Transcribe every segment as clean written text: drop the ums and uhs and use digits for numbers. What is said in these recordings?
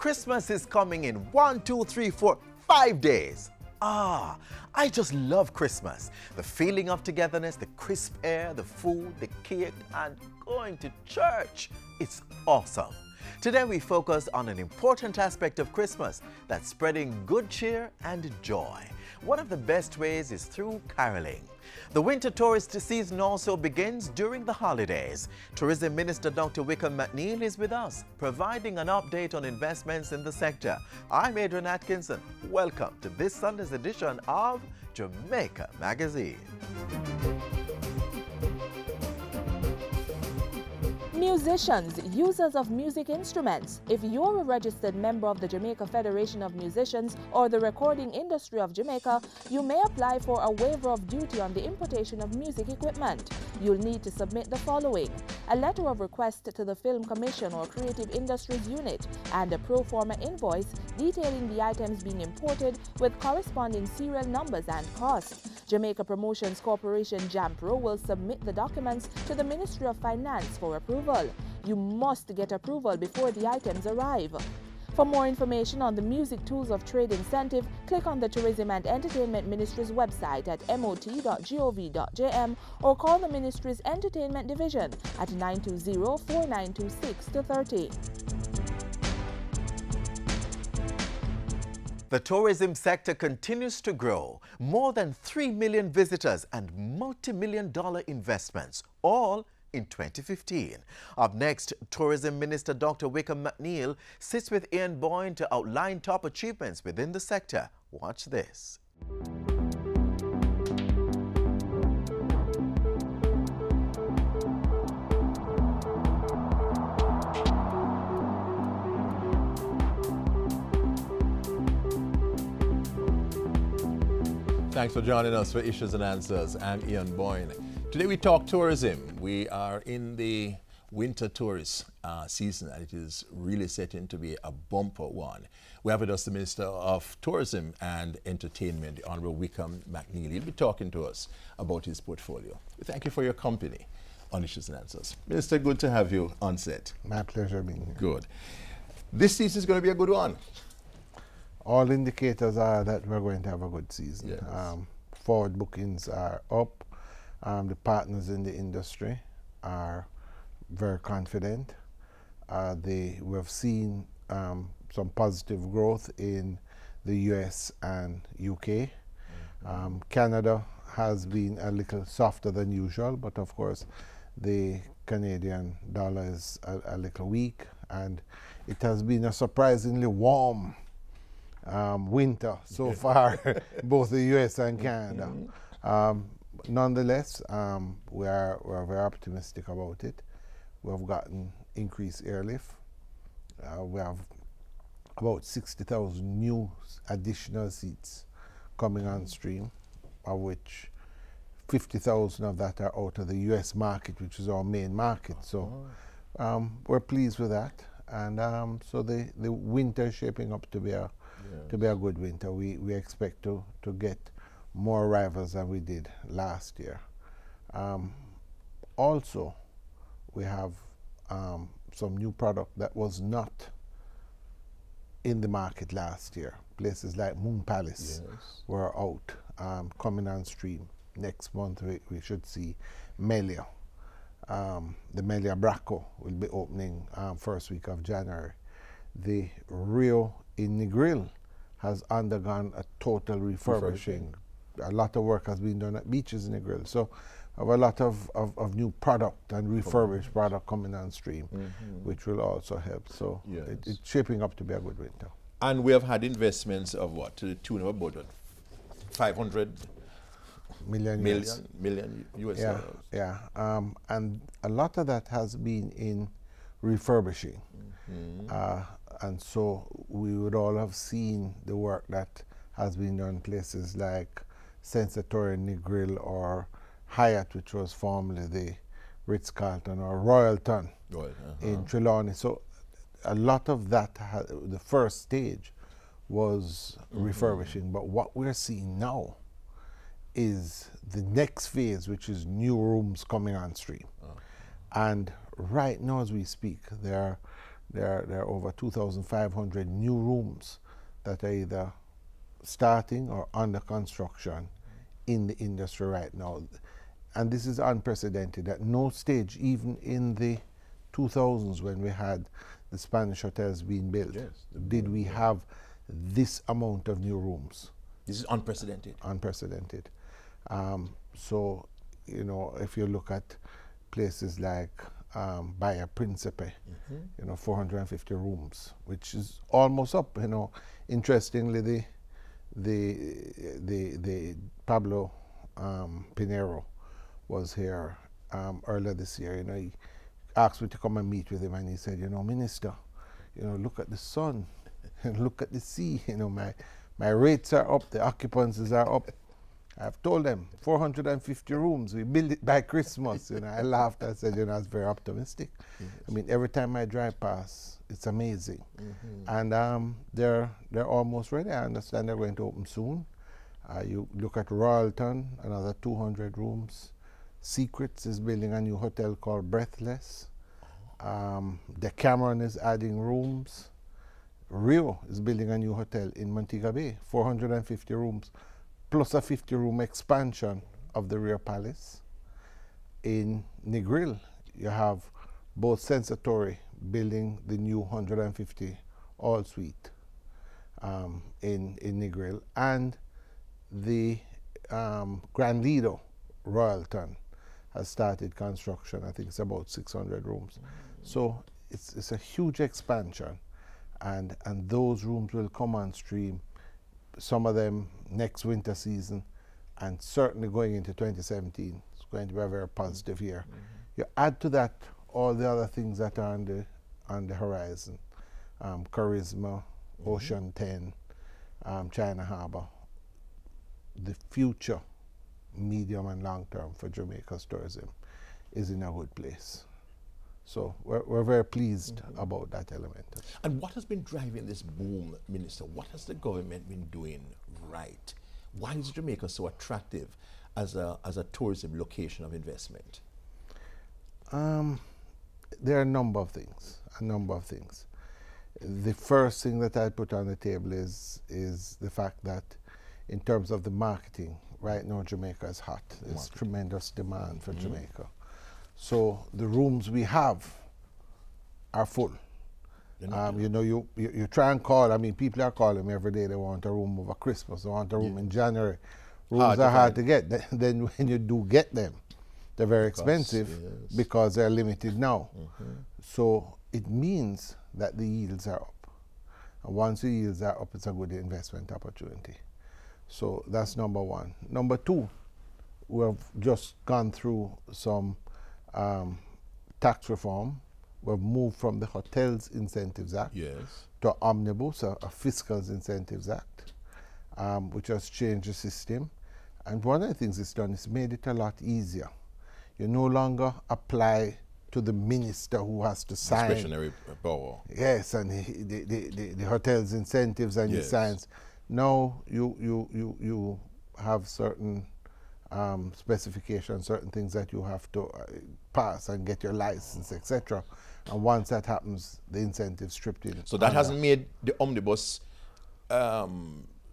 Christmas is coming in 1, 2, 3, 4, 5 days. Ah, I just love Christmas. The feeling of togetherness, the crisp air, the food, the cake, and going to church. It's awesome. Today we focus on an important aspect of Christmas, that's spreading good cheer and joy. One of the best ways is through caroling. The winter tourist season also begins during the holidays. Tourism Minister Dr. Wickham McNeil is with us, providing an update on investments in the sector. I'm Adrian Atkinson. Welcome to this Sunday's edition of Jamaica Magazine. Musicians, users of music instruments. If you're a registered member of the Jamaica Federation of Musicians or the Recording Industry of Jamaica, you may apply for a waiver of duty on the importation of music equipment. You'll need to submit the following: a letter of request to the Film Commission or Creative Industries Unit and a pro forma invoice detailing the items being imported with corresponding serial numbers and costs. Jamaica Promotions Corporation JAMPRO will submit the documents to the Ministry of Finance for approval. You must get approval before the items arrive. For more information on the Music Tools of Trade incentive, click on the Tourism and Entertainment Ministry's website at mot.gov.jm or call the Ministry's Entertainment Division at 920-4926-30. The tourism sector continues to grow. More than 3 million visitors and multi-million-dollar investments, all in 2015. Up next, Tourism Minister Dr. Wickham McNeil sits with Ian Boyne to outline top achievements within the sector. Watch this. Thanks for joining us for Issues and Answers. I'm Ian Boyne. Today we talk tourism. We are in the winter tourist season, and it is really setting to be a bumper one. We have with us the Minister of Tourism and Entertainment, the Honourable Wickham McNeil. He'll be talking to us about his portfolio. We thank you for your company on Issues and Answers. Minister, good to have you on set. My pleasure being here. Good. This season is going to be a good one. All indicators are that we're going to have a good season. Yes. Forward bookings are up. The partners in the industry are very confident. We've seen some positive growth in the US and UK. Canada has been a little softer than usual, but of course the Canadian dollar is a little weak, and it has been a surprisingly warm winter so far, both the US and Canada. Nonetheless, we're very optimistic about it. We've gotten increased airlift. We have about 60,000 new additional seats coming on stream, of which 50,000 of that are out of the US market, which is our main market. So we're pleased with that. And so the winter is shaping up to be a good winter. We expect to get more arrivals than we did last year. Also, we have some new product that was not in the market last year. Places like Moon Palace were out, coming on stream. Next month we should see Melia. The Melia Braco will be opening first week of January. The Rio in Negril has undergone a total refurbishing. A lot of work has been done at beaches in Negril. So we have a lot of new product and refurbished product coming on stream, which will also help. So it's shaping up to be a good winter. And we have had investments of what, to the tune of about 500 million US dollars. Yeah, and a lot of that has been in refurbishing. And so we would all have seen the work that has been done places like Sensatorium Negril or Hyatt, which was formerly the Ritz-Carlton, or Royalton in Trelawney. So a lot of that, the first stage was refurbishing. But what we're seeing now is the next phase, which is new rooms coming on stream. And right now as we speak, there are There are over 2,500 new rooms that are either starting or under construction in the industry right now. And this is unprecedented. At no stage, even in the 2000s when we had the Spanish hotels being built, did we have this amount of new rooms. This is unprecedented. Unprecedented. So, you know, if you look at places like Bahia Principe, you know, 450 rooms, which is almost up. You know, interestingly, the Pablo Pinero was here earlier this year. You know, he asked me to come and meet with him, and he said, you know, Minister, you know, look at the sun, and look at the sea. You know, my rates are up, the occupancies are up. I've told them 450 rooms, we build it by Christmas. You know, I laughed. I said, you know, that's very optimistic. I mean, every time I drive past, it's amazing. And they're almost ready. I understand they're going to open soon. You look at Royalton, another 200 rooms. Secrets is building a new hotel called Breathless. Decameron is adding rooms. Rio is building a new hotel in Montego Bay, 450 rooms, plus a 50-room expansion of the Rio Palace. In Negril, you have both Sensatori building the new 150 all-suite in Negril, and the Grand Lido Royalton has started construction. I think it's about 600 rooms. So it's a huge expansion, and those rooms will come on stream, some of them next winter season, and certainly going into 2017. It's going to be a very positive year. You add to that all the other things that are on the horizon, Charisma, Ocean 10, China Harbor. The future, medium and long term, for Jamaica's tourism is in a good place. So we're very pleased about that element. And what has been driving this boom, Minister? What has the government been doing right? Why is Jamaica so attractive as a tourism location of investment? There are a number of things. The first thing that I put on the table is the fact that in terms of the marketing, right now Jamaica is hot. There's tremendous demand for Jamaica. So the rooms we have are full. You know, you try and call. I mean, people are calling me every day. They want a room over Christmas. They want a room in January. Rooms are hard to get. Then when you do get them, they're very expensive because they're limited now. So it means that the yields are up. And once the yields are up, it's a good investment opportunity. So that's number one. Number two, we've just gone through some tax reform. We've moved from the Hotels Incentives Act to Omnibus, a Fiscal Incentives Act, which has changed the system. And one of the things it's done is made it a lot easier. You no longer apply to the minister who has to sign. Discretionary power. Yes, and the Hotels Incentives, and he signs. Now you have certain specifications, certain things that you have to pass and get your license, etc. And once that happens, the incentive stripped in. So that hasn't made the omnibus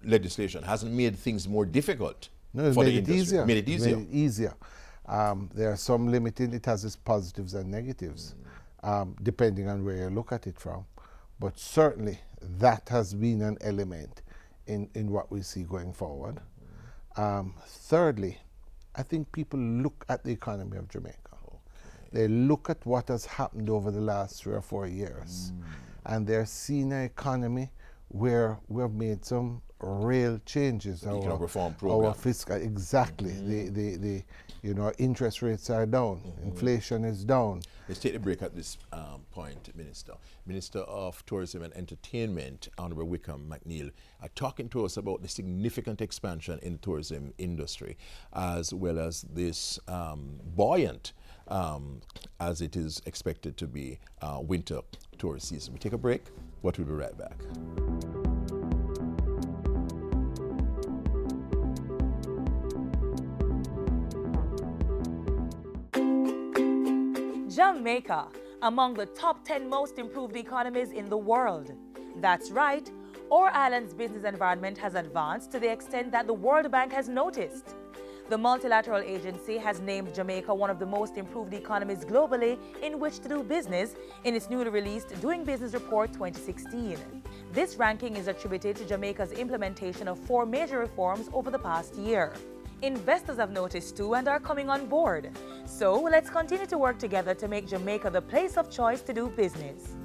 legislation, hasn't made things more difficult. No, it's for made the it industry. easier. Made it easier. Made it easier. There are some limited, it has its positives and negatives, depending on where you look at it from. But certainly that has been an element in what we see going forward. Thirdly, I think people look at the economy of Jamaica. They look at what has happened over the last 3 or 4 years, and they're seeing an economy where we've made some real changes. The economic reform program. Our fiscal, exactly. The you know, interest rates are down, inflation is down. Let's take a break at this point, Minister. Minister of Tourism and Entertainment, Honorable Wickham McNeil, are talking to us about the significant expansion in the tourism industry, as well as this buoyant, as it is expected to be, winter tourist season. We take a break, but we'll be right back. Jamaica, among the top 10 most improved economies in the world. That's right, our island's business environment has advanced to the extent that the World Bank has noticed. The multilateral agency has named Jamaica one of the most improved economies globally in which to do business in its newly released Doing Business Report 2016. This ranking is attributed to Jamaica's implementation of 4 major reforms over the past year. Investors have noticed too and are coming on board. So let's continue to work together to make Jamaica the place of choice to do business.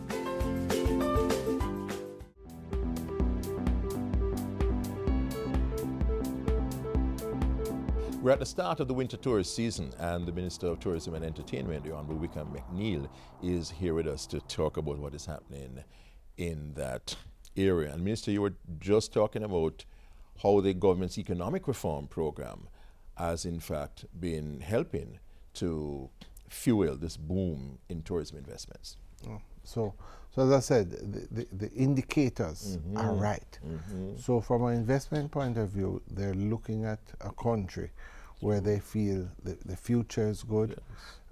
We're at the start of the winter tourist season, and the Minister of Tourism and Entertainment, the Honorable Wickham McNeil, is here with us to talk about what is happening in that area. And Minister, you were just talking about how the government's economic reform program has in fact been helping to fuel this boom in tourism investments. So as I said, the indicators are right. So from an investment point of view, they're looking at a country where they feel the future is good.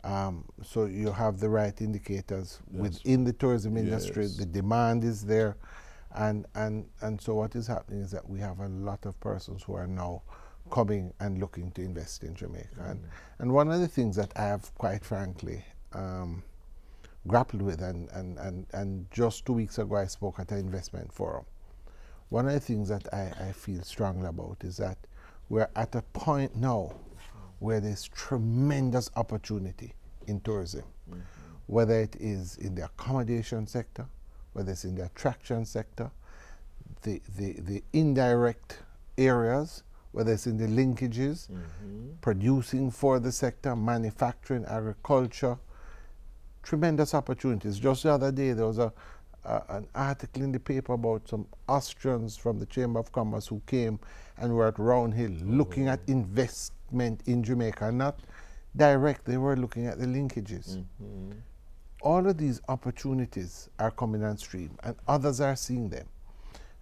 Yes. So you have the right indicators within the tourism industry. Yes. The demand is there. And so what is happening is that we have a lot of persons who are now coming and looking to invest in Jamaica. And one of the things that I have, quite frankly, grappled with, and just 2 weeks ago I spoke at an investment forum. One of the things that I feel strongly about is that we're at a point now where there's tremendous opportunity in tourism, whether it is in the accommodation sector, whether it's in the attraction sector, the indirect areas, whether it's in the linkages, producing for the sector, manufacturing, agriculture, tremendous opportunities. Just the other day there was an article in the paper about some Austrians from the Chamber of Commerce who came and were at Round Hill looking at investment in Jamaica, not direct, they were looking at the linkages. All of these opportunities are coming on stream and others are seeing them.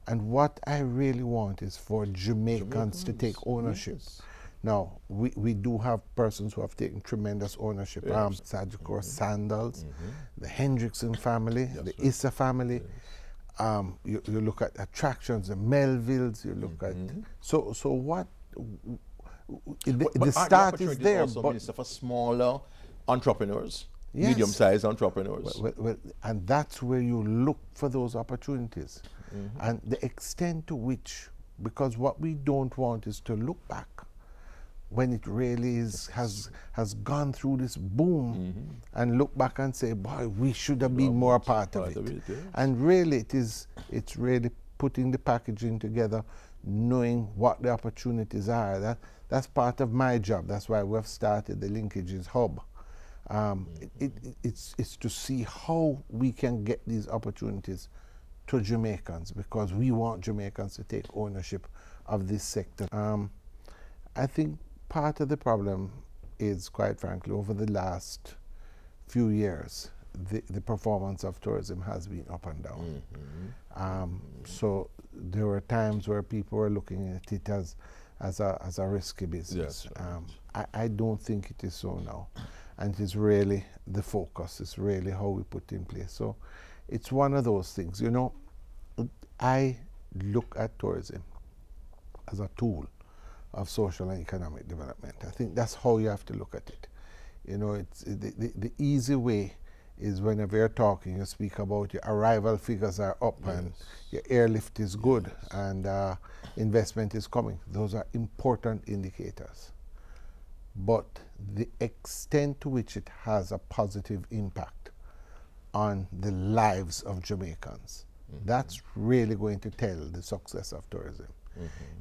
And what I really want is for Jamaicans to take ownership. Yes. Now, we do have persons who have taken tremendous ownership. Yes. Sajikor Sandals, the Hendrickson family, the Issa family. Yes. You look at attractions, the Melvilles, you look at... So what... the start is there. Also, Minister, for smaller entrepreneurs, medium-sized entrepreneurs. Well, and that's where you look for those opportunities. And the extent to which, because what we don't want is to look back when it really has gone through this boom and look back and say, boy, we should have been more a part of it. Yes. And really it's really putting the packaging together, knowing what the opportunities are. That's part of my job. That's why we've started the Linkages Hub. It's to see how we can get these opportunities to Jamaicans, because we want Jamaicans to take ownership of this sector. I think part of the problem is, quite frankly, over the last few years, the performance of tourism has been up and down. So there were times where people were looking at it as a risky business. Yes. I don't think it is so now. And it is really the focus, it's really how we put in place. So it's one of those things, you know. I look at tourism as a tool of social and economic development. I think that's how you have to look at it. You know, it's the easy way is whenever you're talking, you speak about your arrival figures are up and your airlift is good and investment is coming. Those are important indicators. But the extent to which it has a positive impact on the lives of Jamaicans, that's really going to tell the success of tourism.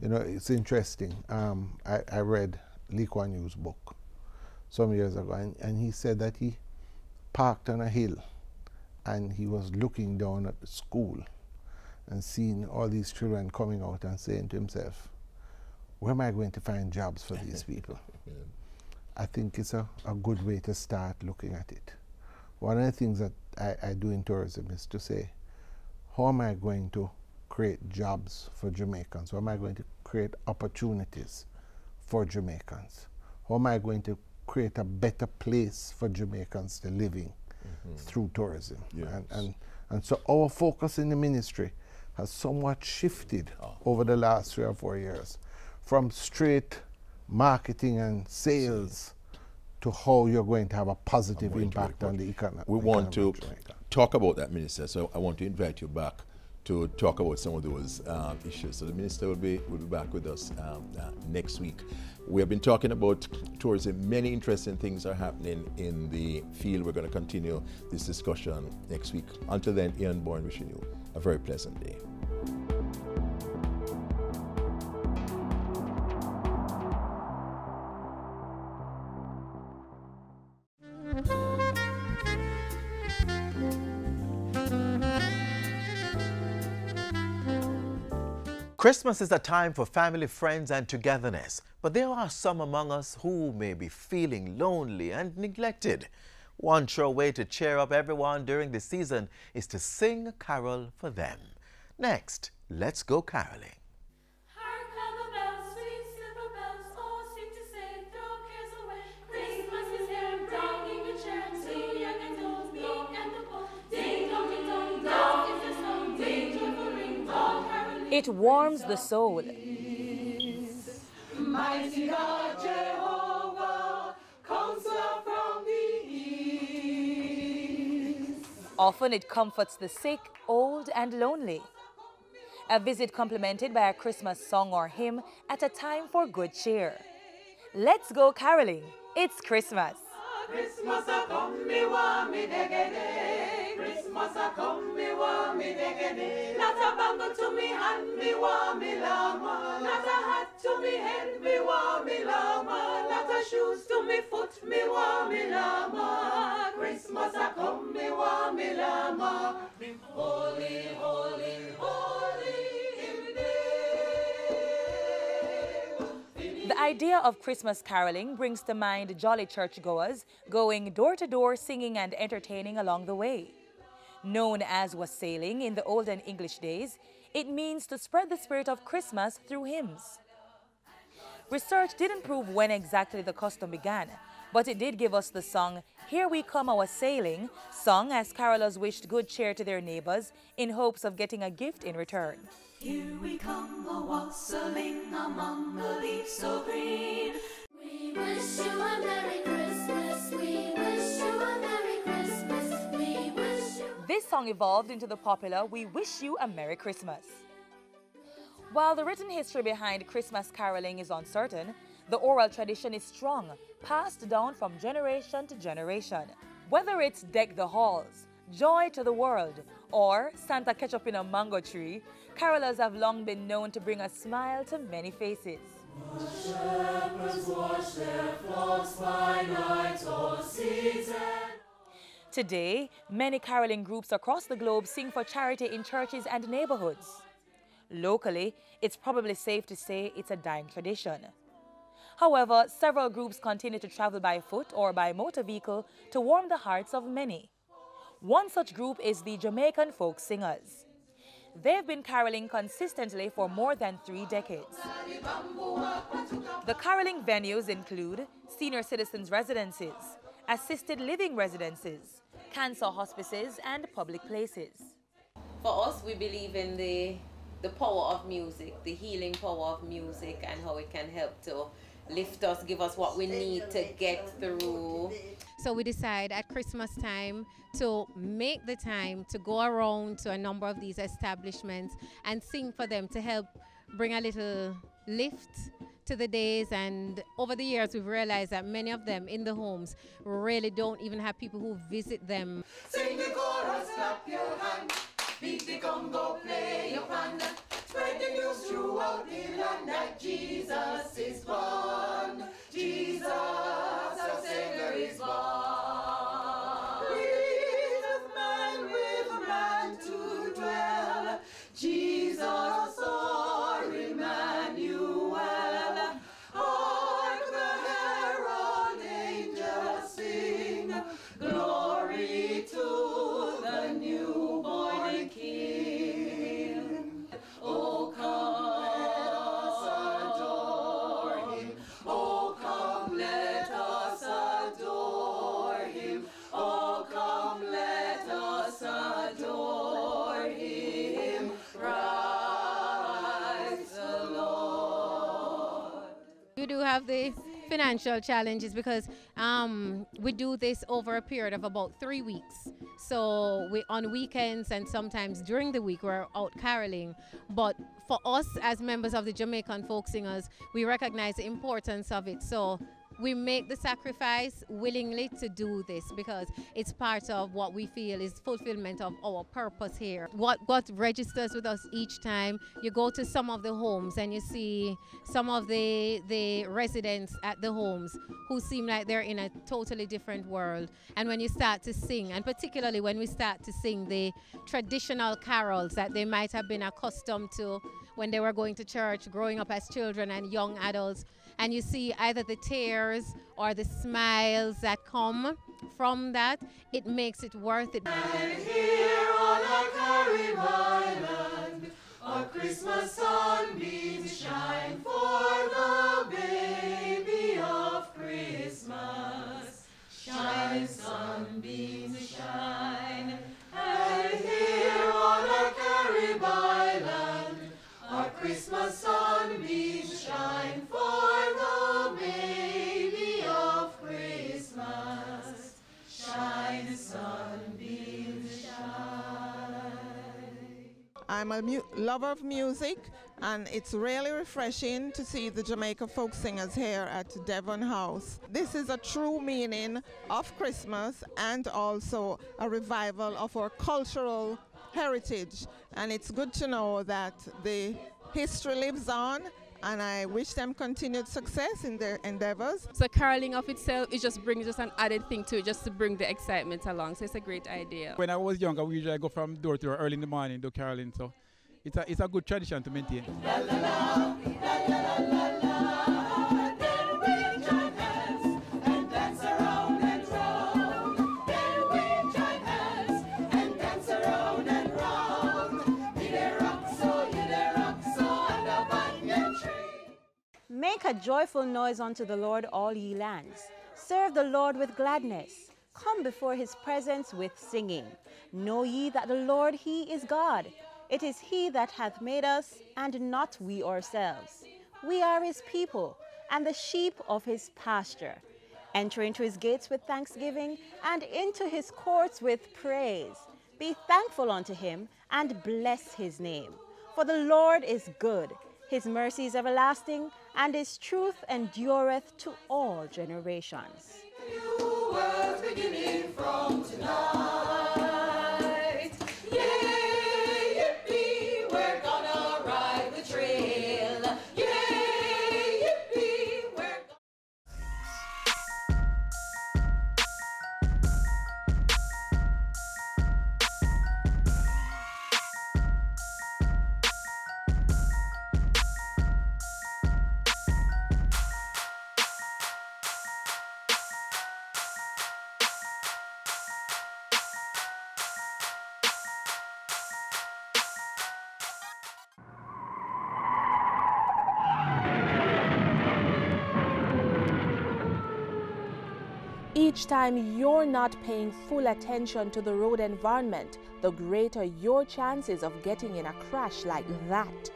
You know, it's interesting. I read Lee Kuan Yew's book some years ago, and he said that he parked on a hill and he was looking down at the school and seeing all these children coming out and saying to himself, where am I going to find jobs for these people? I think it's a good way to start looking at it. One of the things that I do in tourism is to say, how am I going to create jobs for Jamaicans? How am I going to create opportunities for Jamaicans? How am I going to create a better place for Jamaicans to live in? through tourism. Yes. And so our focus in the ministry has somewhat shifted over the last 3 or 4 years from straight marketing and sales to how you're going to have a positive impact on the economy. We want to talk about that, Minister, so I want to invite you back to talk about some of those issues. So the Minister will be back with us next week. We have been talking about tourism. Many interesting things are happening in the field. We're going to continue this discussion next week. Until then, Ian Bourne wishing you a very pleasant day. Christmas is a time for family, friends, and togetherness. But there are some among us who may be feeling lonely and neglected. One sure way to cheer up everyone during the season is to sing a carol for them. Next, let's go caroling. It warms the soul. Mighty God Jehovah, counselor from the east. Often it comforts the sick, old, and lonely. A visit complemented by a Christmas song or hymn at a time for good cheer. Let's go caroling. It's Christmas. Christmas a come, me want me degede. Christmas a come, me want me degede. Not a bangle to me hand, me want me llama. Not a hat to me head, me want me llama. Not a shoes to me foot, me want me llama. Christmas a come, me want me llama. Holy, holy, holy. The idea of Christmas caroling brings to mind jolly churchgoers going door to door singing and entertaining along the way. Known as wassailing in the olden English days, it means to spread the spirit of Christmas through hymns. Research didn't prove when exactly the custom began, but it did give us the song "Here We Come A-Wassailing," sung as carolers wished good cheer to their neighbors in hopes of getting a gift in return. Here we come a-wassailing among the leaves so green. We wish you a Merry Christmas. We wish you a Merry Christmas. We wish you. This song evolved into the popular "We Wish You a Merry Christmas." While the written history behind Christmas caroling is uncertain, the oral tradition is strong, passed down from generation to generation. Whether it's Deck the Halls, Joy to the World, or Santa Ketchup in a Mango Tree, carolers have long been known to bring a smile to many faces. Shepherds watch their flocks by night or season. Today, many caroling groups across the globe sing for charity in churches and neighborhoods. Locally, it's probably safe to say it's a dying tradition. However, several groups continue to travel by foot or by motor vehicle to warm the hearts of many. One such group is the Jamaican Folk Singers. They've been caroling consistently for more than 3 decades. The caroling venues include senior citizens' residences, assisted living residences, cancer hospices, and public places. For us, we believe in the power of music, the healing power of music, and how it can help to lift us, give us what we need to get through. So we decide at Christmas time to make the time to go around to a number of these establishments and sing for them to help bring a little lift to the days. And over the years, we've realized that many of them in the homes really don't even have people who visit them. Sing the chorus, clap your hands, beat the congo, play your pan, spread the news throughout the land that Jesus is born. Jesus, our Savior, is born. Jesus, man with a man to dwell. Jesus, our Emmanuel. Hark the herald angels sing, glory to the newborn King. Oh, come, let us adore him. Oh, come, let us adore him. Oh, come, have the financial challenges because we do this over a period of about 3 weeks. So we on weekends and sometimes during the week we're out caroling. But for us as members of the Jamaican Folk Singers, we recognize the importance of it. So we make the sacrifice willingly to do this because it's part of what we feel is fulfillment of our purpose here. What registers with us each time, you go to some of the homes and you see some of the residents at the homes who seem like they're in a totally different world. And when you start to sing, and particularly when we start to sing the traditional carols that they might have been accustomed to when they were going to church, growing up as children and young adults, and you see either the tears or the smiles that come from that, it makes it worth it. And here on our Carib Island, our Christmas sunbeams shine for the baby of Christmas. Shine, sunbeams, shine. And here on our Carib Island, our Christmas sunbeams shine for the baby of Christmas. Shine, sunbeams, shine. I'm a lover of music, and it's really refreshing to see the Jamaica Folk Singers here at Devon House. This is a true meaning of Christmas and also a revival of our cultural heritage, and it's good to know that the history lives on, and I wish them continued success in their endeavors. So caroling of itself, it just brings just an added thing to it, just to bring the excitement along. So it's a great idea. When I was younger, we usually go from door to door early in the morning do caroling, so it's a good tradition to maintain. La, la, la, la, la, la, la. Then we join hands and dance around and round. Then we join hands and dance around and round. Me dey rock so, you dey rock so, under a banyan tree. Make a joyful noise unto the Lord, all ye lands. Serve the Lord with gladness. Come before his presence with singing. Know ye that the Lord, he is God. It is he that hath made us, and not we ourselves. We are his people, and the sheep of his pasture. Enter into his gates with thanksgiving, and into his courts with praise. Be thankful unto him, and bless his name. For the Lord is good, his mercy is everlasting, and his truth endureth to all generations. New world beginning from tonight. Yay, yippee, we're gonna ride the trail. Yay, yippee, we're Each time you're not paying full attention to the road environment, the greater your chances of getting in a crash like that.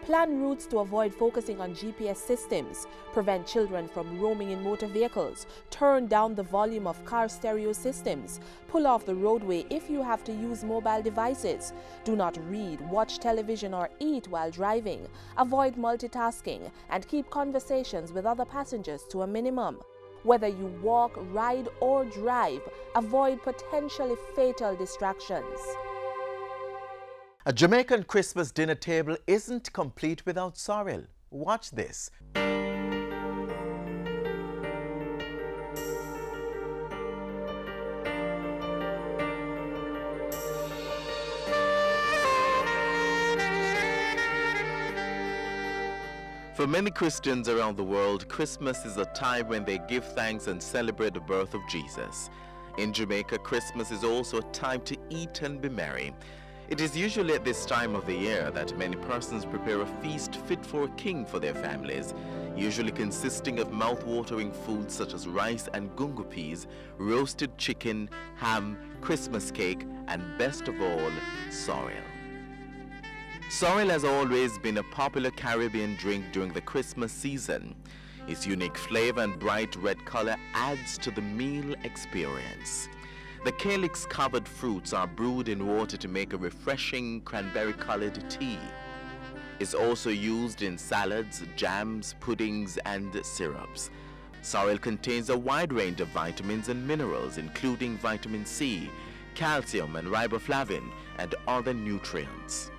Plan routes to avoid focusing on GPS systems, prevent children from roaming in motor vehicles, turn down the volume of car stereo systems, pull off the roadway if you have to use mobile devices, do not read, watch television or eat while driving, avoid multitasking, and keep conversations with other passengers to a minimum. Whether you walk, ride or drive, avoid potentially fatal distractions. A Jamaican Christmas dinner table isn't complete without sorrel. Watch this. For many Christians around the world, Christmas is a time when they give thanks and celebrate the birth of Jesus. In Jamaica, Christmas is also a time to eat and be merry. It is usually at this time of the year that many persons prepare a feast fit for a king for their families, usually consisting of mouth-watering foods such as rice and gungo peas, roasted chicken, ham, Christmas cake, and best of all, sorrel. Sorrel has always been a popular Caribbean drink during the Christmas season. Its unique flavor and bright red color adds to the meal experience. The calyx-covered fruits are brewed in water to make a refreshing cranberry-colored tea. It's also used in salads, jams, puddings, and syrups. Sorrel contains a wide range of vitamins and minerals, including vitamin C, calcium, and riboflavin, and other nutrients.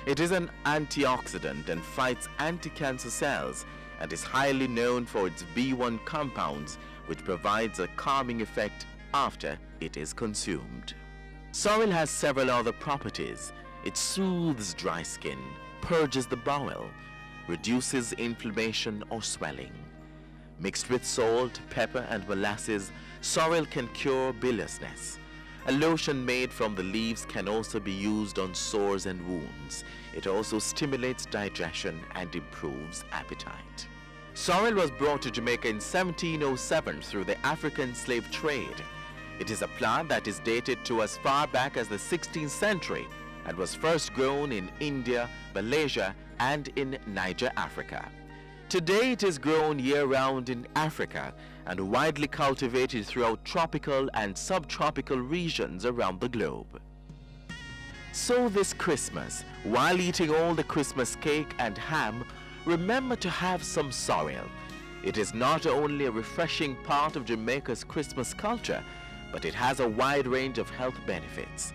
It is an antioxidant and fights anti-cancer cells, and is highly known for its B1 compounds, which provides a calming effect after it is consumed. Sorrel has several other properties. It soothes dry skin, purges the bowel, reduces inflammation or swelling. Mixed with salt, pepper, and molasses, sorrel can cure biliousness. A lotion made from the leaves can also be used on sores and wounds. It also stimulates digestion and improves appetite. Sorrel was brought to Jamaica in 1707 through the African slave trade. It is a plant that is dated to as far back as the 16th century and was first grown in India, Malaysia, and in Niger, Africa. Today it is grown year-round in Africa and widely cultivated throughout tropical and subtropical regions around the globe. So this Christmas, while eating all the Christmas cake and ham, remember to have some sorrel. It is not only a refreshing part of Jamaica's Christmas culture, but it has a wide range of health benefits.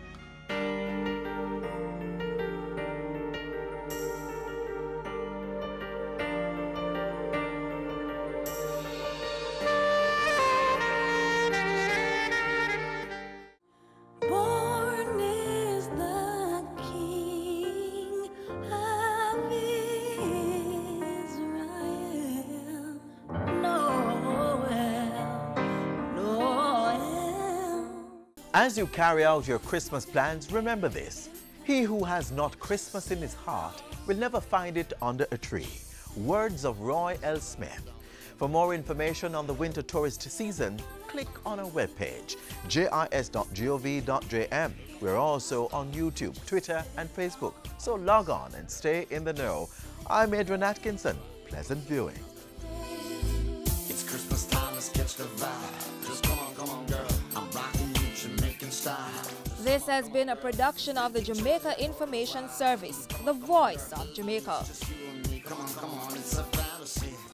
As you carry out your Christmas plans, remember this: he who has not Christmas in his heart will never find it under a tree. Words of Roy L. Smith. For more information on the winter tourist season, click on our webpage, jis.gov.jm. We're also on YouTube, Twitter, and Facebook, so log on and stay in the know. I'm Adrian Atkinson. Pleasant viewing. It's Christmas time, let's catch the vibe. Just come on, girl. I'm rocking you Jamaican style. This has been a production of the Jamaica Information Service, the voice of Jamaica. Just you and me, come on, it's a fantasy.